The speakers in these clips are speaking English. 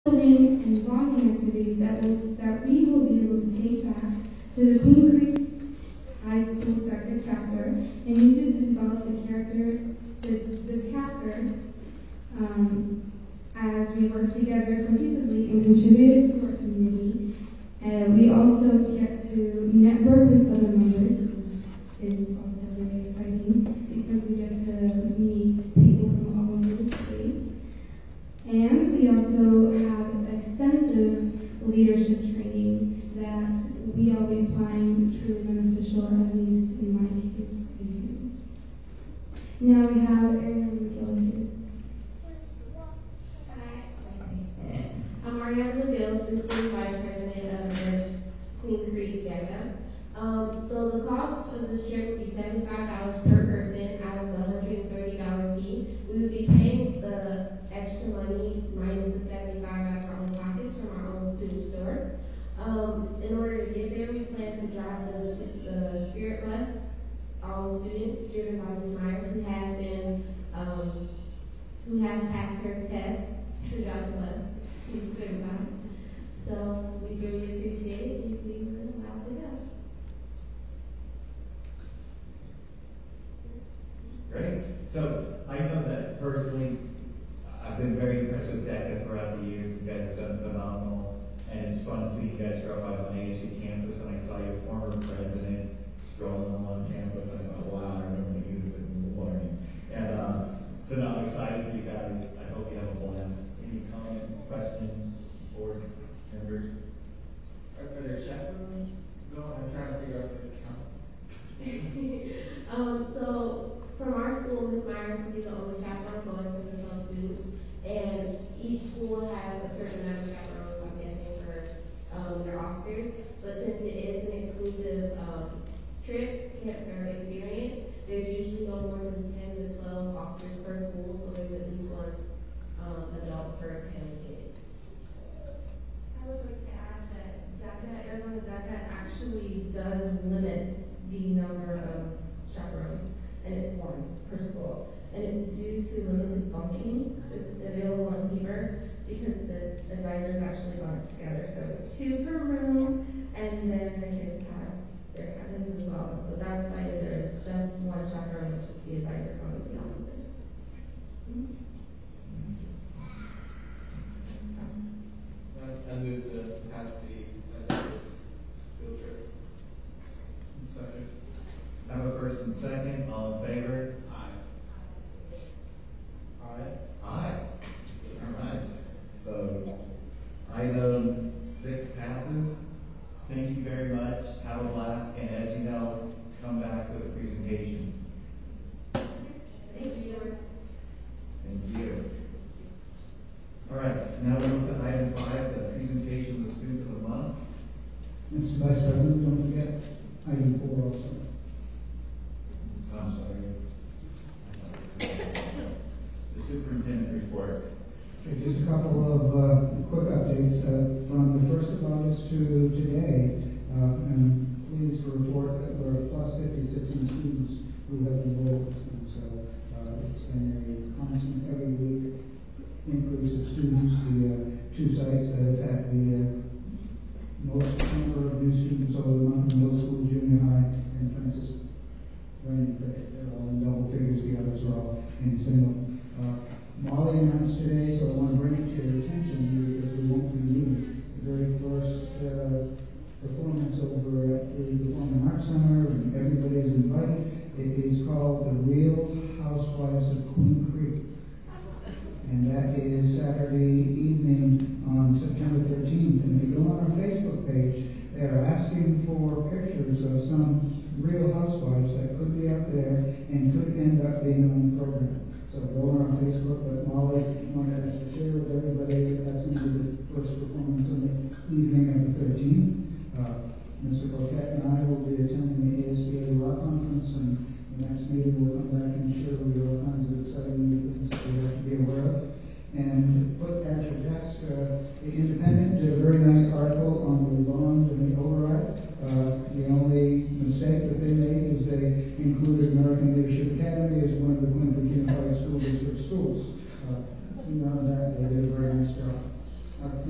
building and bonding activities that we will be able to take back to the Queen Creek High School Second Chapter and use it to develop the character, the chapter, as we work together cohesively and contribute to our community. We also get to network with other members, which is also very exciting because we get to meet people from all over the state. And we also have extensive leadership training that we always find truly beneficial, at least in my case, we do. Now we have Ariana McGill here. Hi, I'm Ariana McGill, the Senior Vice President of the Queen Creek DECA. So the cost of this trip would be $75 per person out of the $130 fee. We would be paying the extra money minus the $75 out of our own pockets from our own student store. In order to get there, we plan to drive the Spirit bus, all the students, driven by Ms. Myers, who has passed her test to drive the bus. She's certified. So we really appreciate it if we were allowed to go. Great. So I know that personally, I've been very impressed with DECA throughout the years. You guys have done phenomenal, and it's fun to see you guys grow up. I was on ASU campus, and I saw your former president strolling along campus. I thought, wow, I remember when he was in the morning. And so now I'm excited for you guys. I hope you have a blast. Any comments, questions, board members? Are there chaperones going? I'm trying to figure out the count. So from our school, Ms. Myers will be the only chaperone going for the 12 students, and each school has a certain amount of chaperones, I'm guessing, for their officers. But since it is an exclusive trip or experience, there's usually no more than 10 to 12 officers per school, so there's at least one adult per 10 kids. I would like to add that Arizona DECA actually does limit the number of chaperones, and it's one per school. And it's due to limited bunking that's available in Heber because the advisors actually bunk together. So it's 2 per room, and then the kids have their cabins as well. So that's why there is just one chaperone, which is the advisor going with the officers. I moved to pass this field trip. Second. I have a first and second. All in favor? Aye. Aye. Aye. All right. So item 6 passes. Thank you very much. Have a blast. And as you know, come back for the presentation. Thank you. Thank you. All right. Now we move to item 5, the presentation of the students of the month. Mr. Vice President, don't forget item 4 also. I'm sorry. The superintendent report. Okay, just a couple of quick updates from the 1st of August to today. I'm pleased to report that we're plus 56 in students who have enrolled. And so it's been a constant every week increase of students. The 2 sites that have had the most number of new students over the month, middle school, junior high, and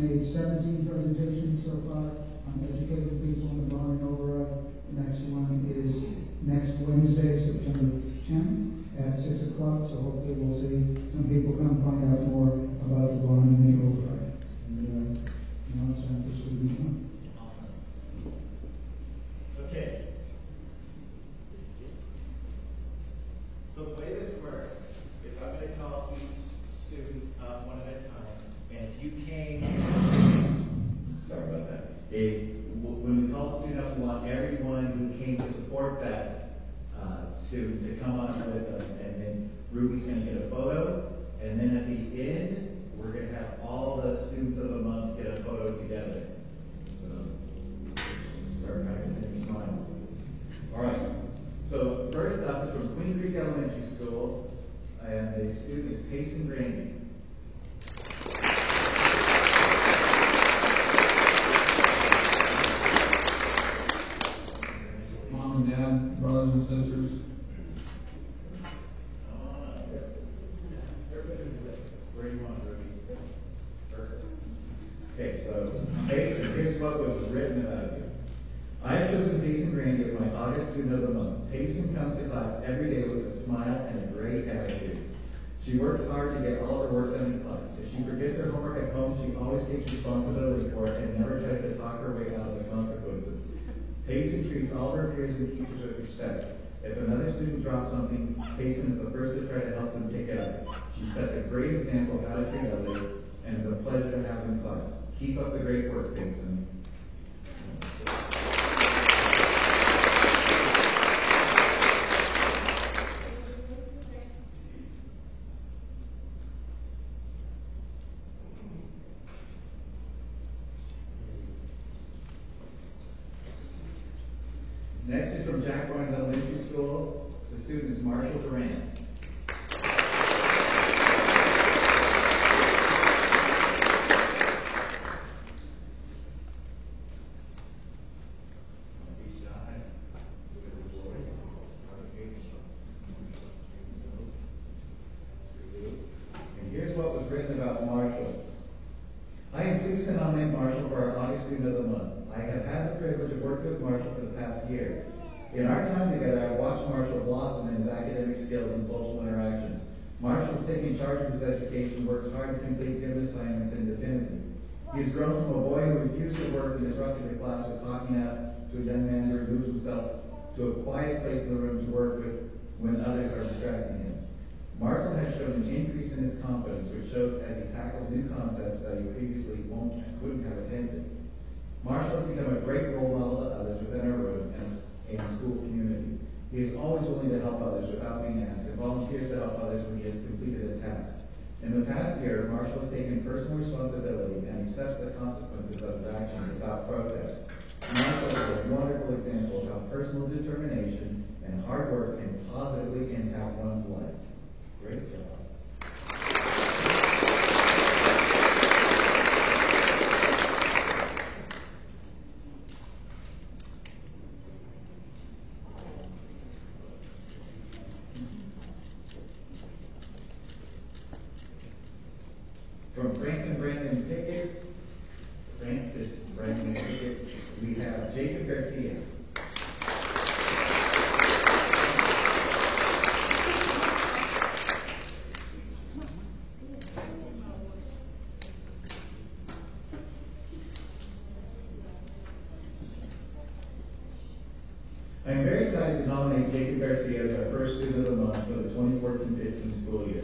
made 17 presentations so far on educating people in the Barring override. The next one is next Wednesday, September 10th at 6 o'clock. So hopefully we'll see some people come find out more about the Barring override. And now it's time for student time. Awesome. Okay. So the way this works is I'm going to call each student one at a time, and if you came, sorry about that. When we call the student up, we want everyone who came to support that student to come on up with them, and then Ruby's going to get a photo, and then at the end, we're going to have all the students of the month get a photo together. So start practicing your smiles. All right. So first up is from Queen Creek Elementary School, and the student is Payson Grandy. Mom and Dad, brothers and sisters. Where do you want, Ruby? Perfect. Okay, so Payson, here's what was written about you. I have chosen Payson Grandy as my August student of the month. Payson comes to class every day with a smile and a great attitude. She works hard to get all of her work done in class. If she forgets her homework at home, she always takes responsibility for it and never tries to talk her way out of the consequences. Payson treats all of her peers and teachers with respect. If another student drops something, Payson is the first to try to help them pick it up. She sets a great example of how to treat others and is a pleasure to have in class. Keep up the great work, Payson. Next is from Jack Barnes Elementary School. The student is Marshall Durant. And here's what was written about Marshall. I am pleased to nominate Marshall for our August Student of the Month. I have had the privilege of working with Marshall for the past year. In our time together, I watched Marshall blossom in his academic skills and social interactions. Marshall is taking charge of his education, works hard to complete given assignments independently. He has grown from a boy who refused to work and disrupted the class with talking out to a young man who removes himself to a quiet place in the room to work with when others are distracting him. Marshall has shown an increase in his confidence, which shows as he tackles new concepts that he previously couldn't have attempted. Marshall has become a great role model to others within our room and school community. He is always willing to help others without being asked and volunteers to help others when he has completed a task. In the past year, Marshall has taken personal responsibility and accepts the consequences of his actions without protest. Marshall is a wonderful example of how personal determination and hard work can positively impact one's life. Great job. From Francis Brandon Pickett, we have Jacob Garcia. I am very excited to nominate Jacob Garcia as our first student of the month for the 2014-15 school year.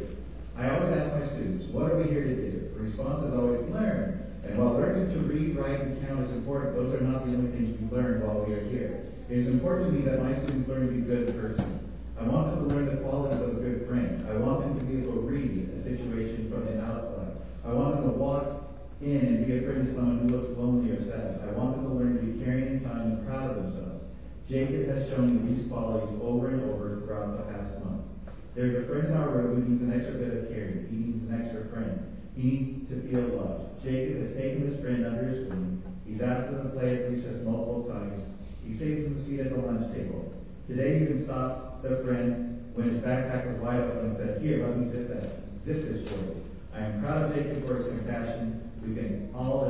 I always ask my students, what are we here to do? The response is always learn. And while learning to read, write, and count is important, those are not the only things we learn while we are here. It is important to me that my students learn to be a good person. I want them to learn the qualities of a good friend. I want them to be able to read a situation from the outside. I want them to walk in and be a friend to someone who looks lonely or sad. I want them to learn to be caring and kind and proud of themselves. Jacob has shown me these qualities over and over throughout the past month. There's a friend in our room who needs an extra bit of caring. He needs an extra friend. He needs to feel loved. Jacob has taken this friend under his wing. He's asked him to play at recess multiple times. He saves him a seat at the lunch table. Today he even stopped the friend when his backpack was wide open and said, "Here, let me zip this for you." I am proud of Jacob for his compassion. We can all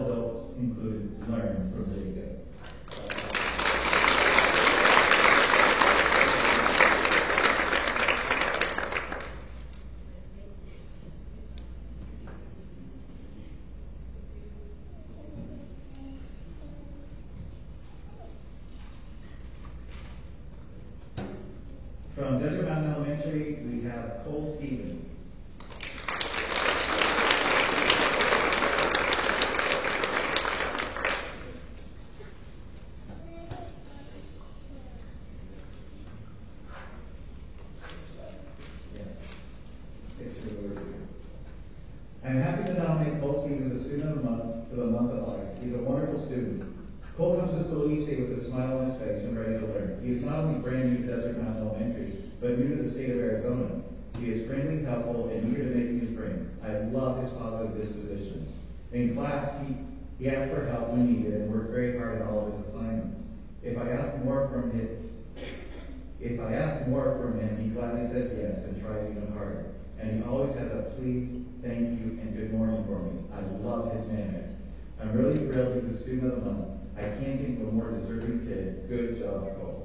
school each day with a smile on his face and ready to learn. He is not only brand new to Desert Mountain Elementary, but new to the state of Arizona. He is friendly, helpful, and eager to make new friends. I love his positive disposition. In class, he asked for help when needed and worked very hard at all of his assignments. If I asked more from him, he gladly says yes and tries even harder. And he always has a please, thank you, and good morning for me. I love his manners. I'm really thrilled he's a student of the month. I can't think of a more deserving kid. Good job, Cole.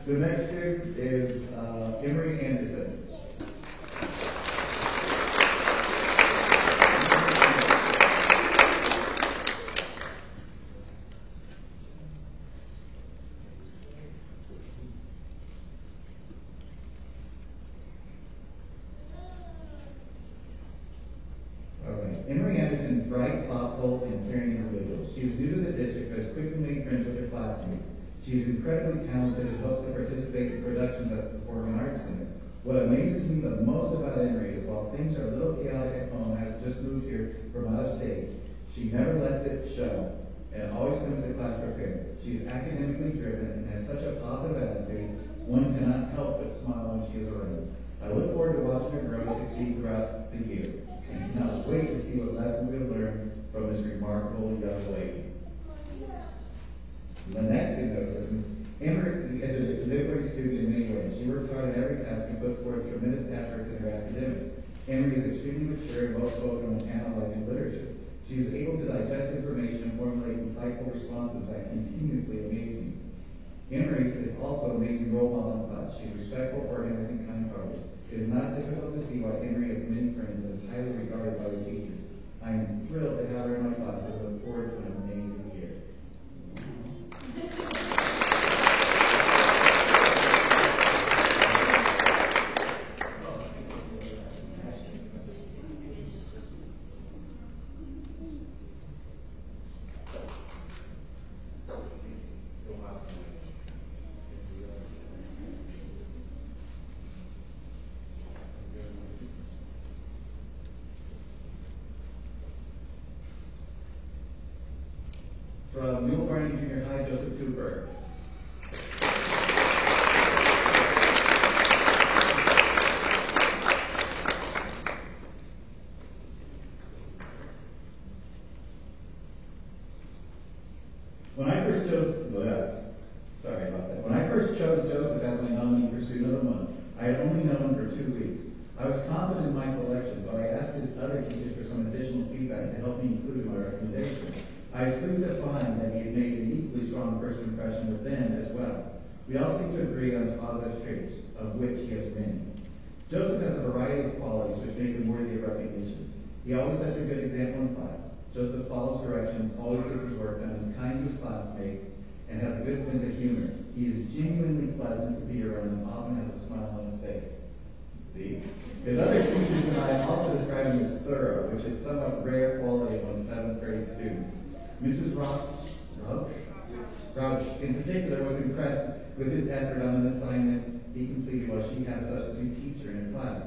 The next student is Emery Anderson. Emery Anderson is bright, thoughtful, and caring individual. She is new to the district but has quickly made friends with her classmates. She is incredibly talented and hopes to participate in productions at the Performing Arts Center. What amazes me the most about Emery is while things are a little chaotic at home, having just moved here from out of state, she never lets it show and always comes to class prepared. She is academically driven and has such a positive attitude, one cannot help but smile when she is around. I look forward to watching her grow and succeed throughout the year, and cannot wait to see what lessons we'll learn from this remarkable young lady. The next thing though, Emery is an exemplary student in many ways. She works hard at every task and puts forth tremendous efforts in her academics. Emery is extremely mature and well-spoken when analyzing literature. She is able to digest information and formulate insightful responses that continuously amaze me. Emery is also an amazing role model in class. She is respectful, organized, and kind-hearted. It is not difficult to see why Emery has many friends and is highly regarded by her teachers. I am thrilled to have her in my class and look forward to an amazing year. From Newell Barney Junior High, Joseph Cooper. When I first chose Joseph as my nominee for Student of the Month, I had only known him for 2 weeks. I was confident in my selection, but I asked his other teachers for some additional feedback to help me include in my recommendation. I was pleased to find that he had made an equally strong first impression with them as well. We all seem to agree on his positive traits, of which he has many. Joseph has a variety of qualities which make him worthy of recognition. He always sets a good example in class. Joseph follows directions, always gets his work done, is kind to his classmates, and has a good sense of humor. He is genuinely pleasant to be around and often has a smile on his face. See? His other teachers and I also describe him as thorough, which is somewhat rare quality among 7th grade students. Mrs. Rauch, in particular, was impressed with his effort on an assignment he completed while she had a substitute teacher in her class.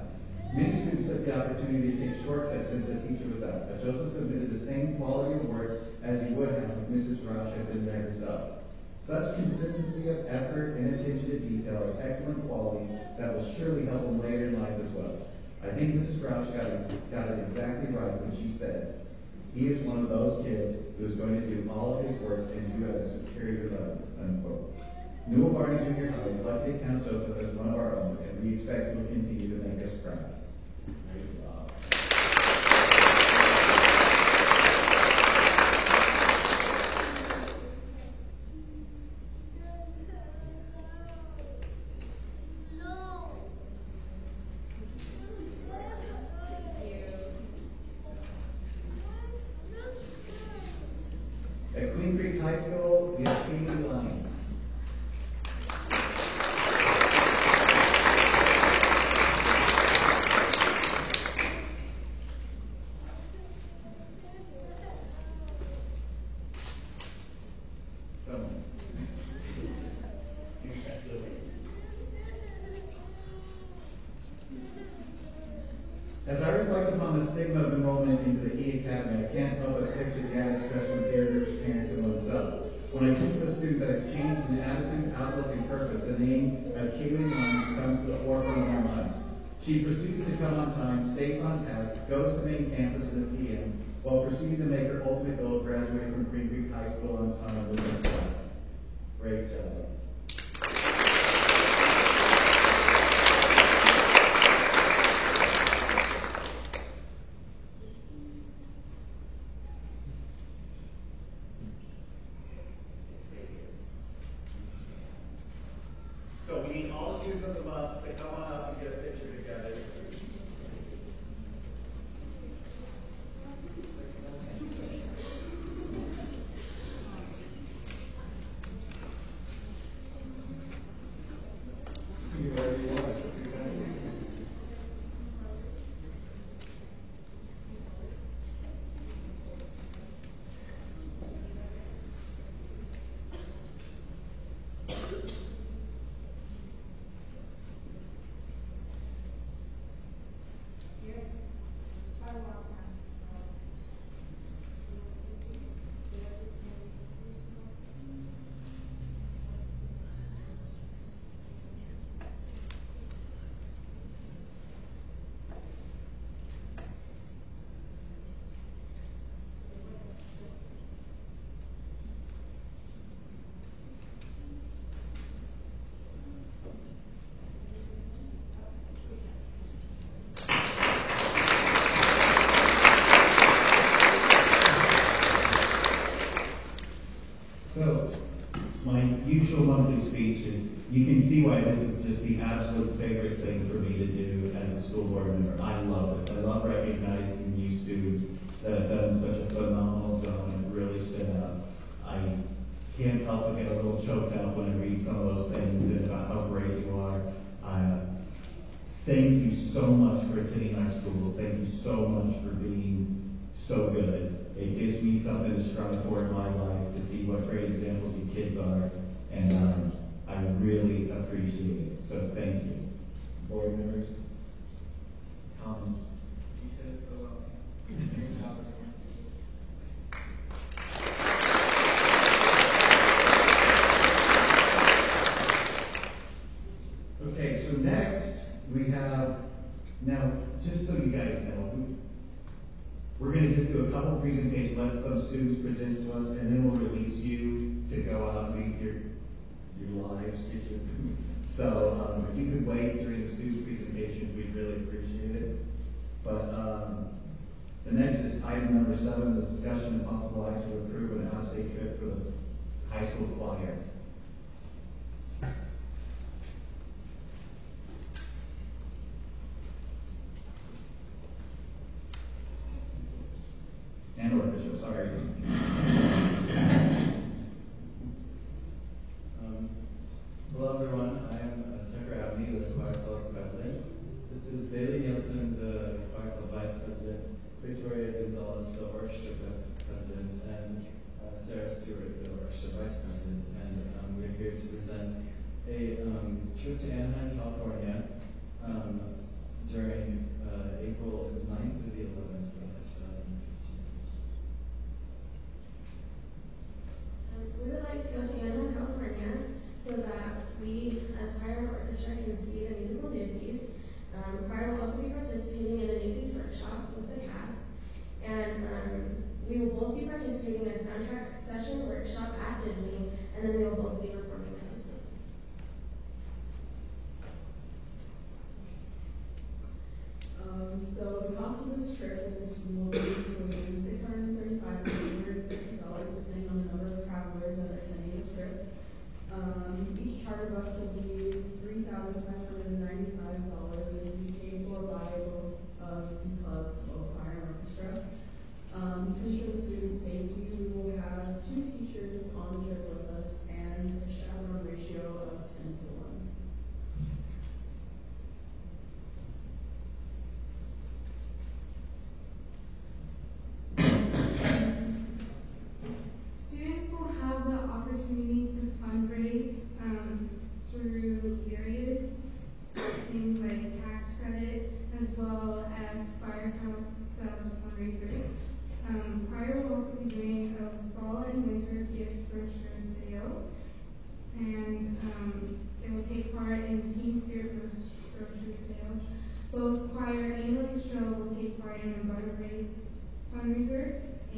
Many students took the opportunity to take shortcuts since the teacher was out, but Joseph submitted the same quality of work as he would have if Mrs. Rauch had been there herself. Such consistency of effort and attention to detail are excellent qualities that will surely help him later in life as well. I think Mrs. Rauch got it exactly right when she said, "He is one of those kids who is going to do all of his work and do it at a superior level," unquote. Newell Barney Junior High is lucky to count Joseph as one of our own, and we expect he will continue to make us proud. Great job. At Queen High School, we have Katie Lyons. Someone. As I reflect upon the stigma of enrollment into the E Academy, I can't help but picture the added stress from caregivers, parents, and oneself. When I think of a student that has changed in attitude, outlook, and purpose, the name of Kaylee Lyons comes to the forefront of my mind. She proceeds to come on time, stays on task, goes to main campus in the PM, while proceeding to make her ultimate goal of graduating from Green Creek High School on time within class. Great job. So we need all the students of the month to come on up and get a picture together. So, my usual monthly speech is, you can see why this is just the absolute favorite thing for me to do as a school board member. I love this. I love recognizing new students that have done such a phenomenal job and really stood out. I can't help but get a little choked up when I read some of those things and about how great you are. Thank you so much for attending our schools. Thank you so much for being so good. It gives me something to strive for in my life, to see what great examples you kids are, and I really appreciate it. So thank you. Board members, comments? You said it so well. Okay, so next we have, now just so you guys know, we're going to just do a couple presentations, let some students present to us, and then we'll release you to go out and meet your lives. So if you could wait during the students' presentation, we'd really appreciate it. But the next is item number 7, the discussion and possible action to approve an out-of-state trip for the high school choir. And orchestra, sorry. Hello everyone, I am Tucker Abney, the choir club president. This is Bailey Nielsen, the choir club vice president, Victoria Gonzalez, the orchestra president, and Sarah Stewart, the orchestra vice president. And we're here to present a trip to Anaheim, California during April 9th to the 11th of 2015. We would like to go to Anaheim, California, so that we, as choir and orchestra, can see the musical Newsies. Choir will also be participating in a Newsies workshop with the cast, and we will both be participating in a soundtrack session workshop at Disney, and then we will both be performing at Disney. So the cost of this trip will be between $635 and $650, depending on the number of travelers that are attending this trip. Each charter bus will be $3,595 as we pay for by both of the clubs, both choir and orchestra. Because for the student safety, we will have 2 teachers on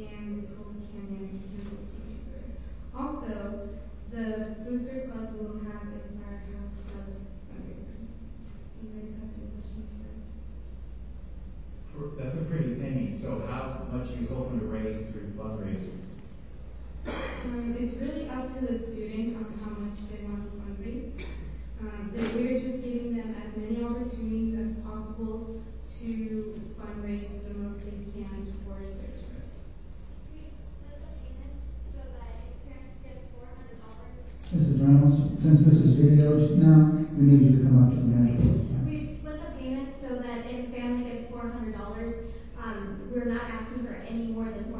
and the Cold Canyon Candles Fundraiser. Also, the Booster Club will have a Firehouse Subs fundraiser. Do you guys have any questions for us? That's a pretty penny, so how much are you hoping to raise through fundraisers? It's really up to the student on how much they want to fundraise. That we're just giving them as many opportunities as possible to fundraise the most they can towards their trip. We split the payments so that if parents get $400. Mrs. Reynolds, since this is videoed now, we need you to come up to the microphone. We split the payment so that if a family gets $400, we're not asking for any more than $400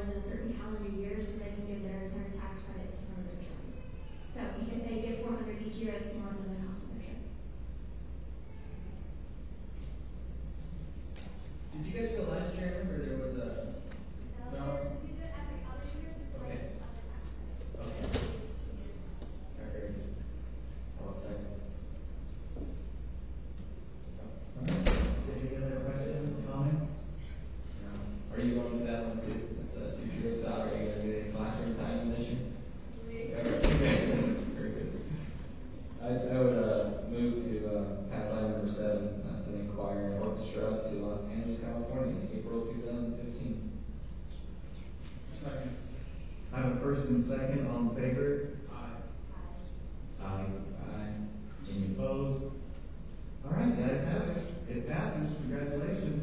in a certain calendar year, so they can give their entire tax credit to some of their children. So if they get $400 each year, it's more than the cost of their trip. Did you guys go last year? I remember there was a. No. We do it every other year because Okay. of the tax credits. Okay. So it's 2 years. Very good. All excited. Any other questions, comments? Are you going to that one too? That's 2 trips out. Are you going to get any classroom time this year? Very good. I would move to pass item number 7. That's an inquiry and orchestra to Los Angeles, California, April 2015. Second. I have a first and second, all in favor? Aye. Aye. Aye. Any opposed? All right, the ayes have it. It passes. Congratulations.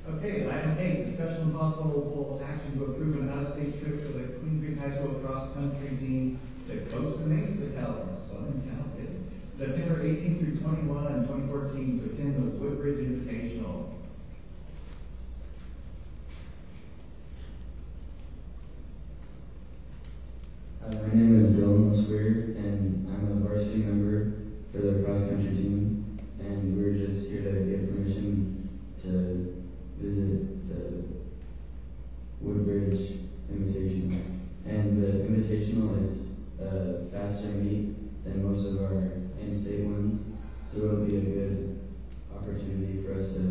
Okay, item 8, discussion and possible action to approve an out-of-state trip for the Queen Creek High School cross-country team to Costa Mesa, Southern California, September 18 through 21, 2014, to attend the Woodbridge Invitational. My name is Dylan Swear, and I'm a varsity member for the cross-country team, and we're just here to get permission to visit the Woodbridge Invitational. And the Invitational is a faster meet than most of our in-state ones, so it'll be a good opportunity for us to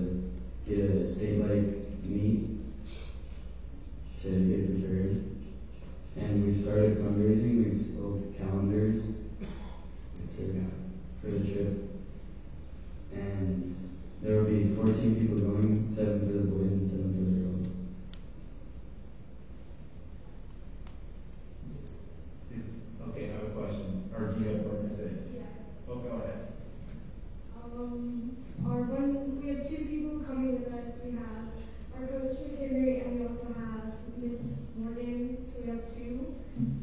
get a state-like meet to get prepared. And we've started fundraising. We've sold calendars for the trip. And there will be 14 people going, 7 for the boys and 7 for the girls. Okay, I have a question. Or do you have a organization? Yeah. Oh, go ahead. We have 2 people coming with us. We have our coach McHenry, and we also have Miss Morgan. So we have 2, and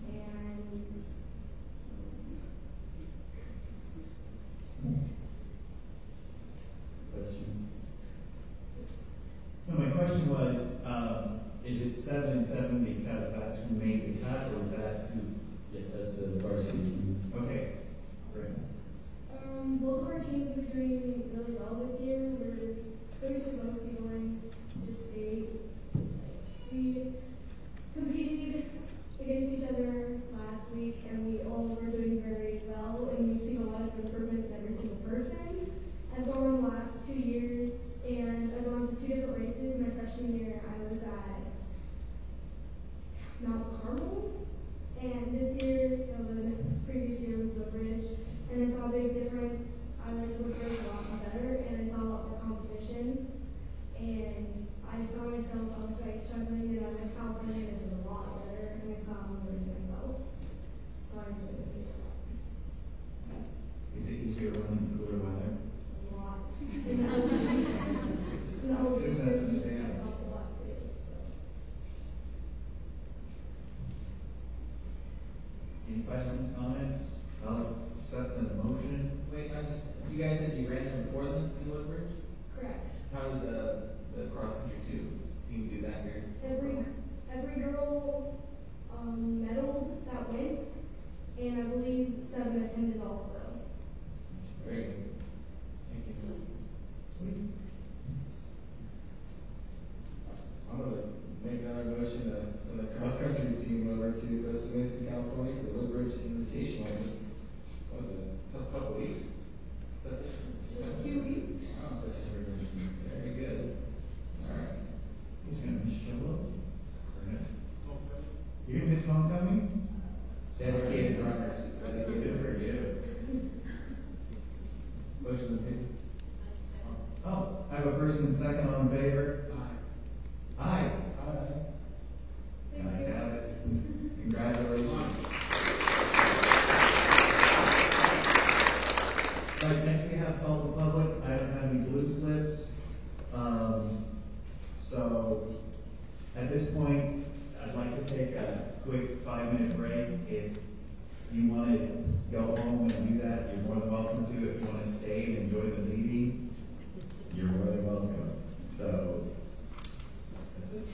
Question? No, my question was, is it 7 and 7 because that's who made the cut, or is that who's? Yes, that's the varsity team. Okay, great. both of our teams are doing really well this year. We're supposed to both be going to state. We competed against each other last week, and we all were doing very well, and we've seen a lot of improvements in every single person. I've gone the last 2 years, and I've gone to 2 different races. My freshman year, I was at Mount Carmel, and this previous year was Woodbridge, and I saw a big difference. I liked Woodbridge a lot better, and I saw a lot more competition, and I saw myself, I was like struggling, and I went to California and I did a lot better, and I saw I'm learning myself, so I enjoyed it a lot. Is it easier running in cooler weather? A lot. In the elevation, That's understandable. I felt a lot too, so. Any questions, comments? I'll accept the motion. Wait, you guys said you ran there before them in Woodbridge? Correct. How did the cross-country team do that year? Every girl medaled that went, and I believe 7 attended also. Very good. Thank you. Sweet. I'm going to make another motion to send the cross-country team over to Costa Mesa, California for the Woodbridge Invitational. Just, what was it, a couple weeks? Motion to table. Oh, I have a first and second, all in favor? Aye. Guys have it. Congratulations. All right, next we have call to public. I don't have any blue slips. So at this point, I'd like to take a quick 5-minute break. If you want to go home and do that, you're more than welcome to. If you want to stay and enjoy the meeting, you're more than welcome. So that's it.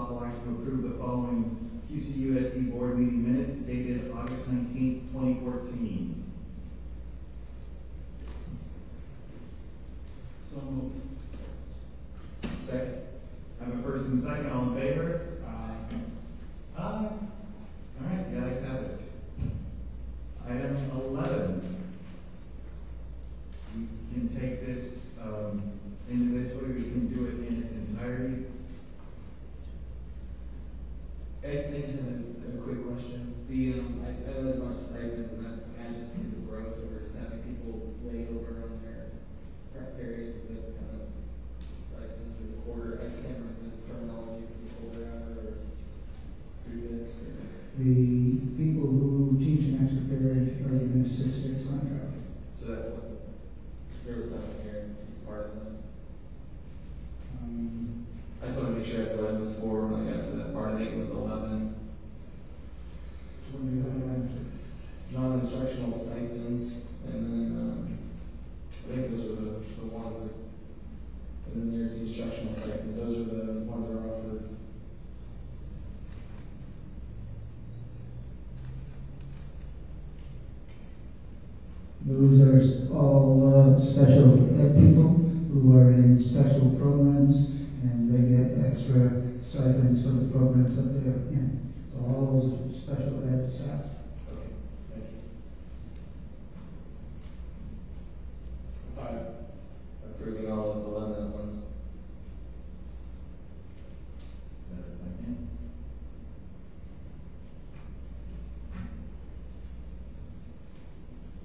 possible action to approve the following QCUSD board meeting minutes dated August 19th, 2014. So moved. Second. I have a first and second, all in favor? Aye. Aye. All right, the ayes have it. Item 11. We can take this individually, we can do it in its entirety. I just have a quick question. I know there's a bunch of stipends, and I imagine it's because of growth, or we're just having people lay over on their prep periods that kind of stipends or the quarter. I can't remember the terminology for the quarter hour or through this. The people who teach an extra period are given a 6-6 contract. So that's what there was something here. It's part of that. I just want to make sure that's what it was for when I got to that part. I think it was 11. Non-instructional stipends, and then I think those are the ones that, and then there's the instructional stipends. Those are the ones that are offered. Those are all special ed people who are in special programs, and they get extra stipends for the programs that they're in. So all those are special ed staff. Okay, thank you. Approving all of the London ones. Is that a second?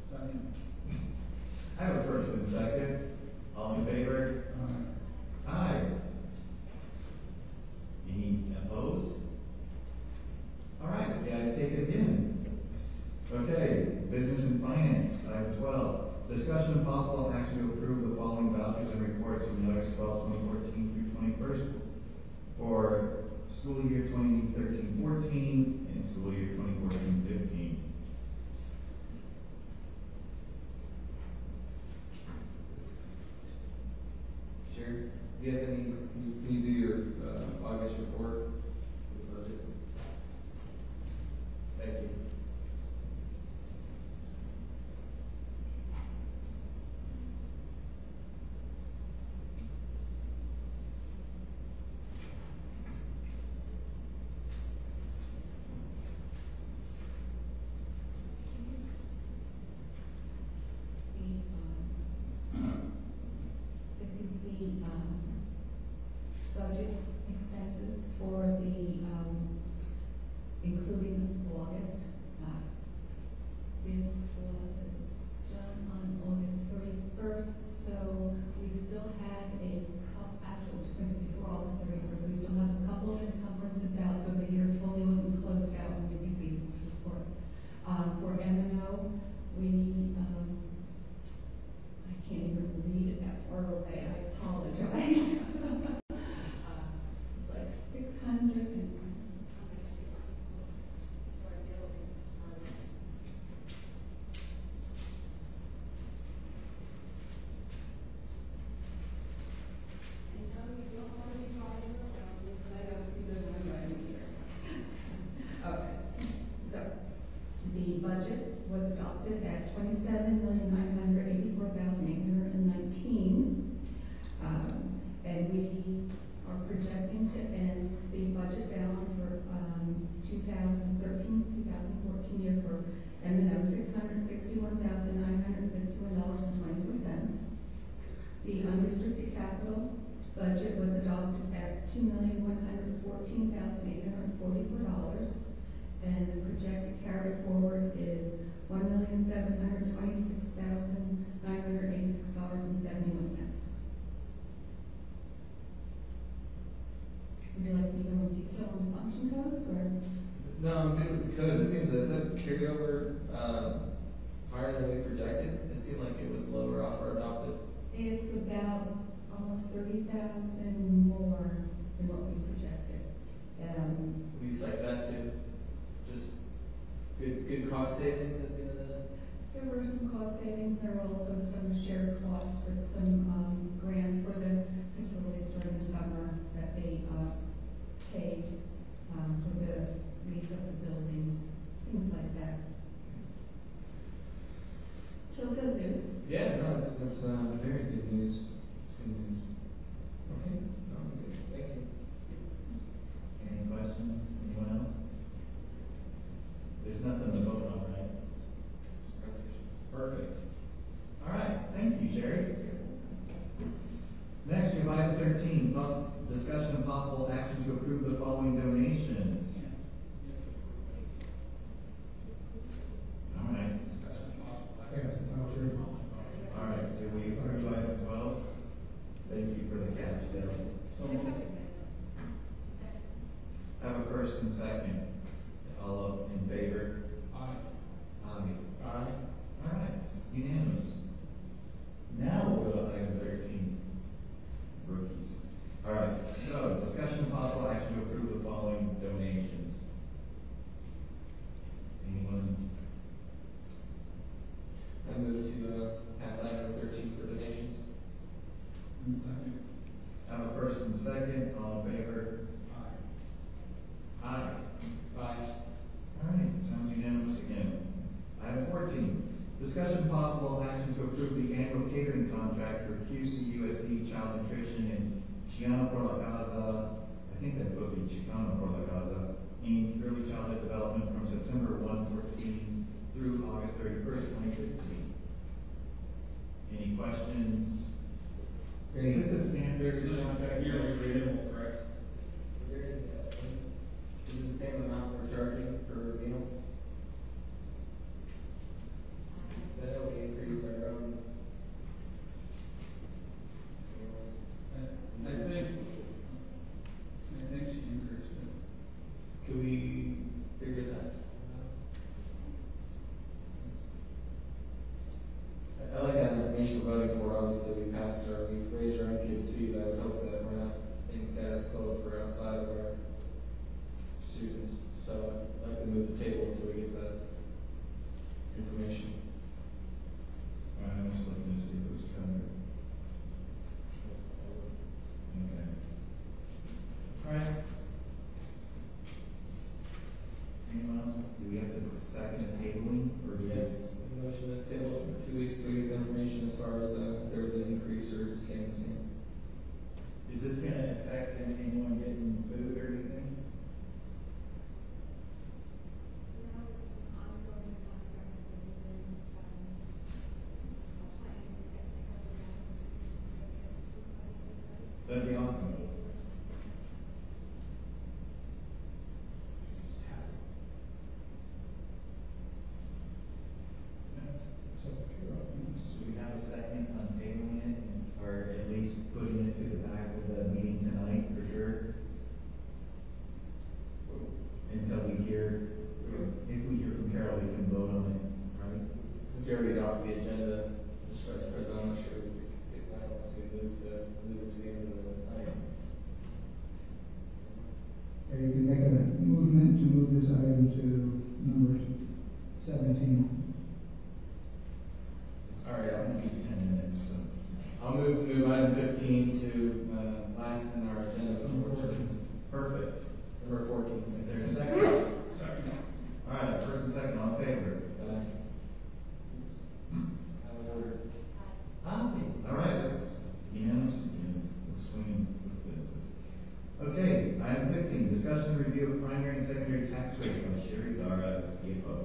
Second. I have a first and second. All in favor? Aye. Aye. Any opposed? All right, the ayes take it again. Okay, business and finance, item 12. Discussion and possible action to approve the following vouchers and reports from August 12, 2014 through 21st for school year 2013-14 and school year 2014-15. Sure. Do you have any, can you do your August report for the budget? Thank you. This is the budget expenses for the, including August. This was done on August 31st, so we still have a couple, actually, it's going to be before August 31st, so we still have a couple of encumbrances out, so the year totally wasn't closed out when we received this report. For M&O, we, I can't even read it that far away, I apologize. It's like 600 and, okay, so the budget was adopted at $27,984,819, and we are projecting to end the budget balance for 2013-2014 year for M&O $661,951.24. The unrestricted capital budget was adopted at $2,114,844, and the projected carry forward is $1,726,986.71. Would you like me to go into detail on the function codes, or? No, I'm good with the code. It seems that, is that carryover higher than we projected? It seemed like it was lower off our adopted. It's about almost 30,000 more than what we projected. What do you cite that to? Just good cost savings at the end of the day? There were some cost savings. There were also some shared costs with some grants for the facilities during the summer that they paid first and second. All up in favor? Aye. Aye. Aye. All right, it's unanimous. Now we'll go to item 13. Rookies. All right, so discussion and possible action to approve the following donations. Anyone? I move to, pass item number 13 for donations. And second. I have a first and second, all in favor? Aye. Aye. Aye. All right, sounds unanimous again. Item 14, discussion and possible action to approve the annual catering contract for QCUSD Child Nutrition in Chicano por la Casa, I think that's supposed to be Chicano por la Casa, in early childhood development from September 1, 14 through August 31st, 2015. Any questions? Is this the standard contract? Yearly renewal, correct? Is it the same amount we're charging per meal? I know we increased our own. I think she increased it. Could we figure that out? I like that information we're voting for. Obviously, we've raised our own kids' fees. I would hope that we're not in status quo for outside of our students. So I'd like to move the table until we get that information. All right, I'm just looking to see if it was covered. Okay. All right. Anyone else? Do we have to second the tabling, or do we? Yes, motion to table it for 2 weeks so we get the information as far as if there's an increase or it's staying the same. Is this gonna affect anyone getting food or anything? That'd be awesome. Do we have a second on tabling it, or at least putting it to the back of the meeting tonight for sure? Until we hear, if we hear from Carol, we can vote on it, right? Since we already got off the agenda, Mr. Vice President, I'm not sure if that wants to be moved to the end of the item. Yeah, you can make a movement to move this item to number 17. All right, I'm gonna be 10 minutes, so. I'll move item 15 to last in our agenda before adjournment. Perfect. Number 14. Is there a second? Second. All right, first and second, all in favor? Out of order. Aye. All right, that's unanimous again. We're swinging with fences. Okay, item 15, discussion and review of primary and secondary tax rate by Sherry Zara, CFO.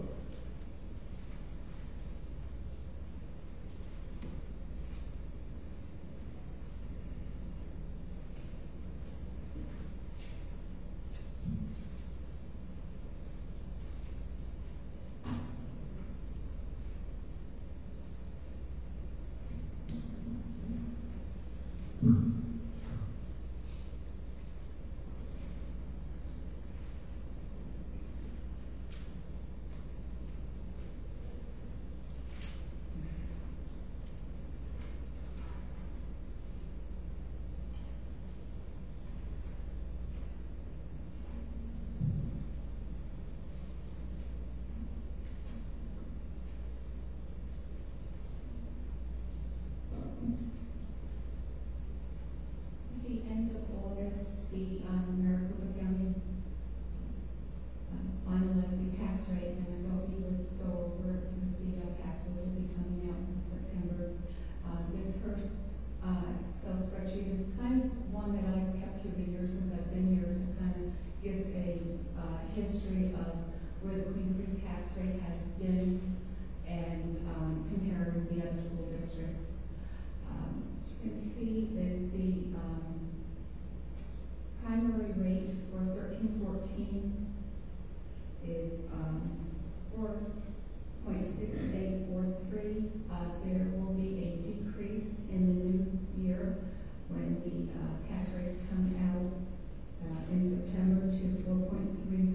At the end of August, the Maricopa County finalized the tax rate, and I thought we would go over it because the tax bills will be coming out in September. This first Excel spreadsheet is kind of one that I've kept through the years since I've been here. It just kind of gives a history of where the Queen Creek tax rate has been and compare with the other school districts. You can see is the primary rate for 13-14 is 4.6843. There will be a decrease in the new year when the tax rates come out in September to 4.30.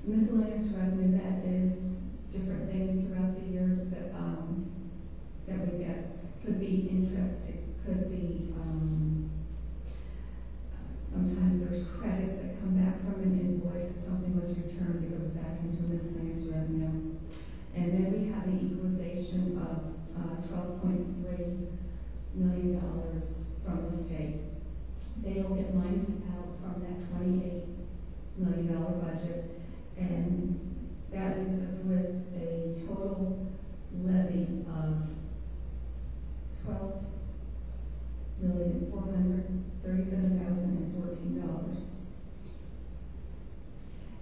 miscellaneous revenue, that is different things throughout the years that we get. Could be interest, it could be, sometimes there's credits that come back from an invoice. If something was returned, it goes back into miscellaneous revenue. And then we have the equalization of $12.3 million from the state. They will get minus out from that $28 million budget, and that leaves us with a total levy of $12,437,014.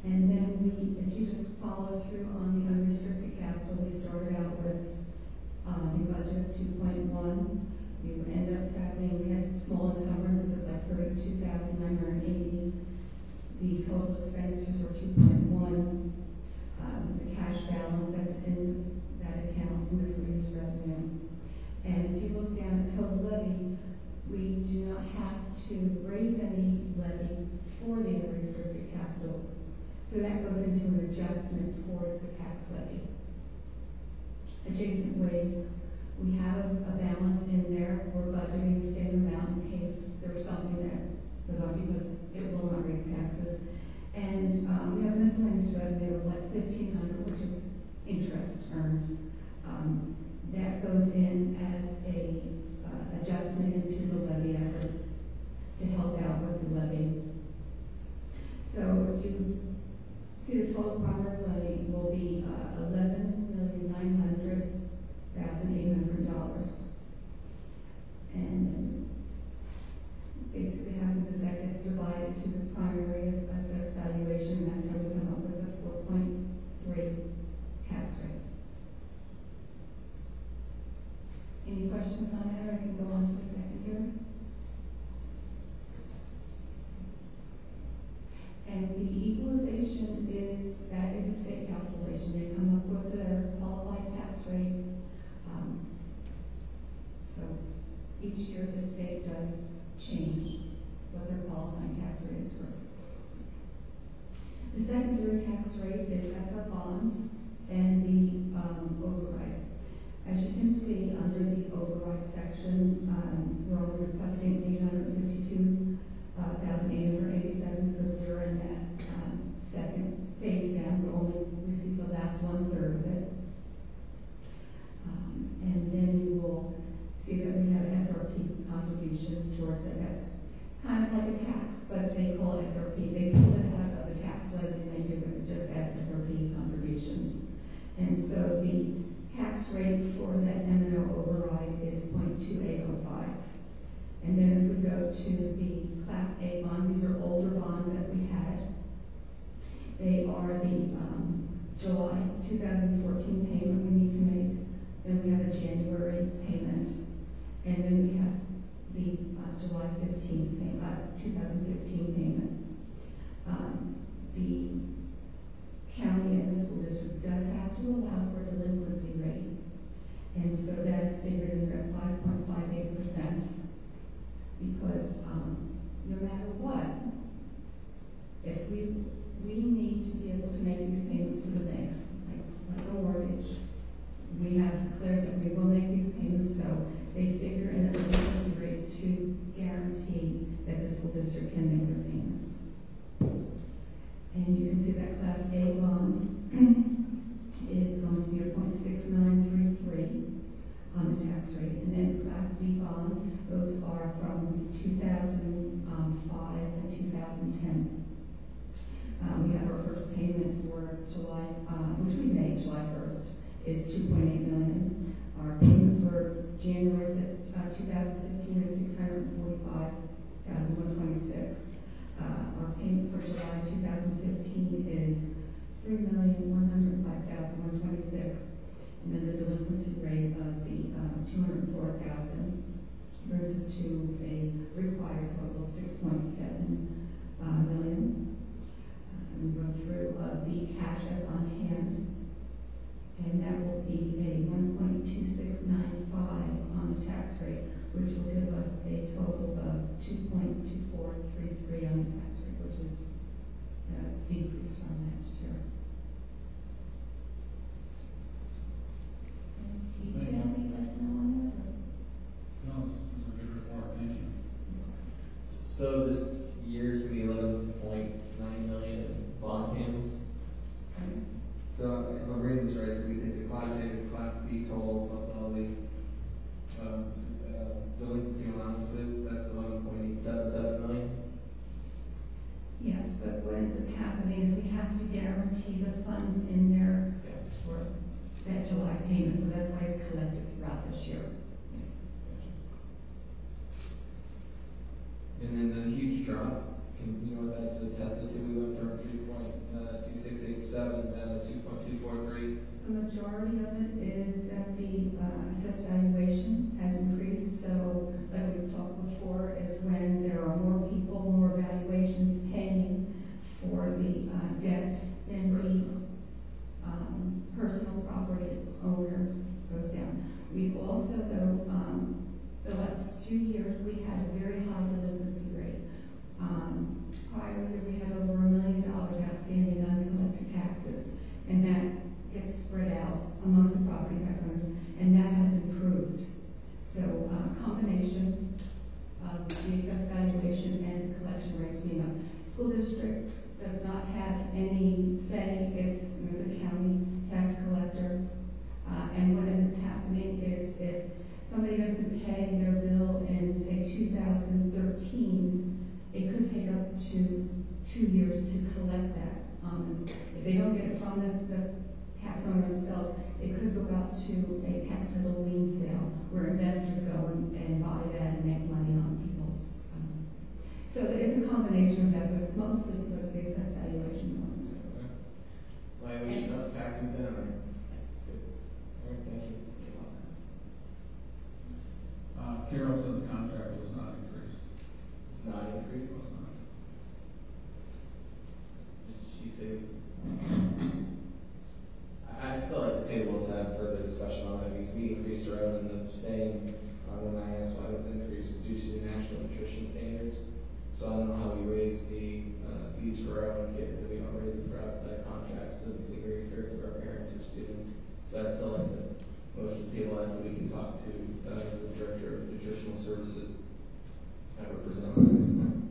And then if you just follow through on the unrestricted capital, we started out with the budget of 2.1. You end up having, we had small encumbrances of like 32,980. The total expenditures are 2.1. The cash balance that's in that account, miscellaneous revenue. And if you look down at total levy, we do not have to raise any levy for the unrestricted capital. So that goes into an adjustment towards the tax levy. Adjacent ways, we have a balance in there. We're budgeting the same amount in case there's something that goes on because it will not raise taxes. And we have miscellaneous revenue of like $1,500, which is interest earned. That goes in as a adjustment into the levy to help out with the levy. So if you see the total primary levy will be $11,900,800. And basically happens is that gets divided to the primary assessed valuation, and that's how we come up with the 4.3 tax rate. Any questions on that, or I can go on to the secondary? And the equalization is a state calculation. They come up with their qualified tax rate. So each year the state does change what their qualifying tax rate is for us. The secondary tax rate that's our bonds and the override. As you can see under the override section, we're only requesting $852,887 because we're in that second phase down, so only receive the last 1/3 of it. And then you will see that we have SRP contributions towards it. That's kind of like a tax, but they call it SRP. They pull it out of the tax levy and they do it just as SRP contributions. And so the tax rate for that M&O override is 0.2805. And then if we go to the Class A bonds, these are older bonds that we had. They are the July 2014 payment we need to make. Then we have a January payment. And then we have the July 15th payment, 2015 payment. The county and the school district does have to allow for a delinquency rate. And so that is figured in there at 5.58%. Because no matter what, if we need to be able to make these payments to the banks, like a mortgage, we have declared that we will make these payments, so they figure in a delinquency rate to guarantee that the school district can make their payments. And you can see that Class A bond is going to be a 0.6933 on the tax rate. And then the Class B bond, those are from 2005 and 2010. We have our first payment for July, which we made July 1st, is $2.8 million. Our payment for January 2015 is $645,126. Our payment for July 2015 is So this year's gonna be 11.9 million in bond payments. So if I'm reading this right, so we take the class A to the class B total plus all the delinquency allowances, that's 11.877 million. Yes, but what ends up happening is we have to guarantee the funds in there for that July payment, so that's why it's collected throughout this year. Yes. And then the huge drop, you know what that's attested to? We went from 3.2687 down to 2.243. The majority of it is that the assessed valuation has increased, so like we've talked before, is when there are more people, more valuations paying for the debt, then the personal property owner goes down. We've also, though, the last few years, we had a very high delinquency rate. Prior year, we had over $1 million outstanding uncollected taxes, and that gets spread out amongst the property tax owners, and that has improved. So, combination of the assessed valuation and collection rates being up. School district does not have any say. It's the county tax collector, and what ends up happening is if somebody doesn't pay their bill in, say, 2013, it could take up to 2 years to collect that. If they don't get it from the tax owner themselves, it could go out to a tax title lien sale where investors go and buy that and make money on people's. So it's a combination of that, but it's mostly because of the assessed valuation loans. Valuation up, taxes down, right? That's good. All right, thank you. Carol said the contract was not increased. It's not increased? It was not. She said, I'd still like the table to have further discussion on it, because we increased our own, and the saying, when I asked why this increase was due to the national nutrition standards. So I don't know how we raise the fees for our own kids, and we don't raise them for outside contracts. Doesn't seem very fair for our parents or students. So I'd still like to motion table after we can talk to the director of nutritional services. I represent on that next time.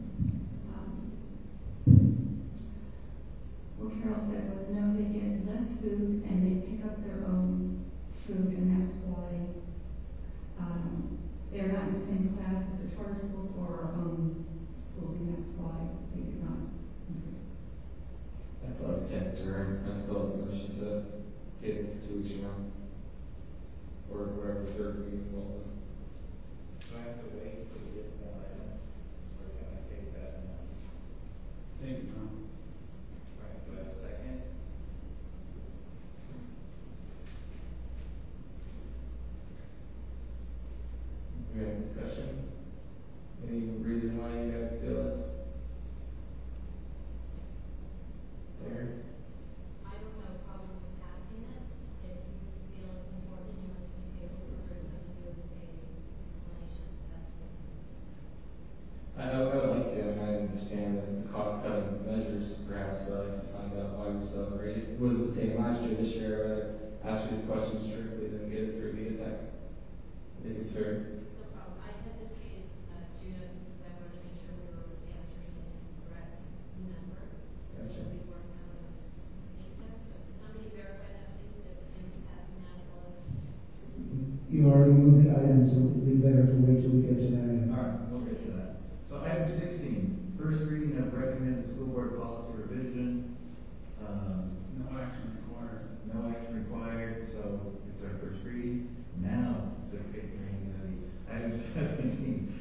What Carol said was, no, they get less food and they pick up their own food, and that's why they're not in the same class as the charter schools or our own schools, and that's why they did not increase. That's like 10 turn. I'd still like the motion to table for 2 weeks from now, or wherever the third meeting falls in. Do I have to wait till we get to that item, or can I take that now? Take it now. All right, do I have a second? We have discussion. Any reason why you guys feel it's fair? I don't have a problem with passing it. If you feel it's important, you want to table for another new explanation, that's fine. I would like to, and I understand that the cost cutting measures, perhaps, but I'd like to find out why we still raised it. It wasn't the same last year. This year, I'd rather ask for these questions strictly than get it through via text. I think it's fair. No problem. I hesitated, Judah, because I wanted to make sure we were answering it in the correct number. Gotcha. So we weren't out of sync there. So can somebody verify that, please, if it is passing out of order? You already moved the item, so it would be better to wait till we get to that item. All right, we'll get to that. So item 16, first reading of recommended school board policy revision. No action required. No action required, so it's our first reading. Now, the big reading of the item 17.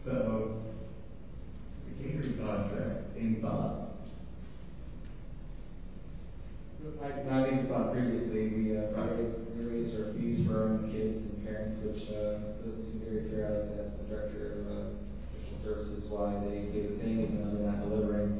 So, the catering contract, any thoughts? I think we thought previously we raised our fees for our own kids and parents, which doesn't seem very fair. I'd like to ask the director of nutritional services why they stay the same even though they're not delivering.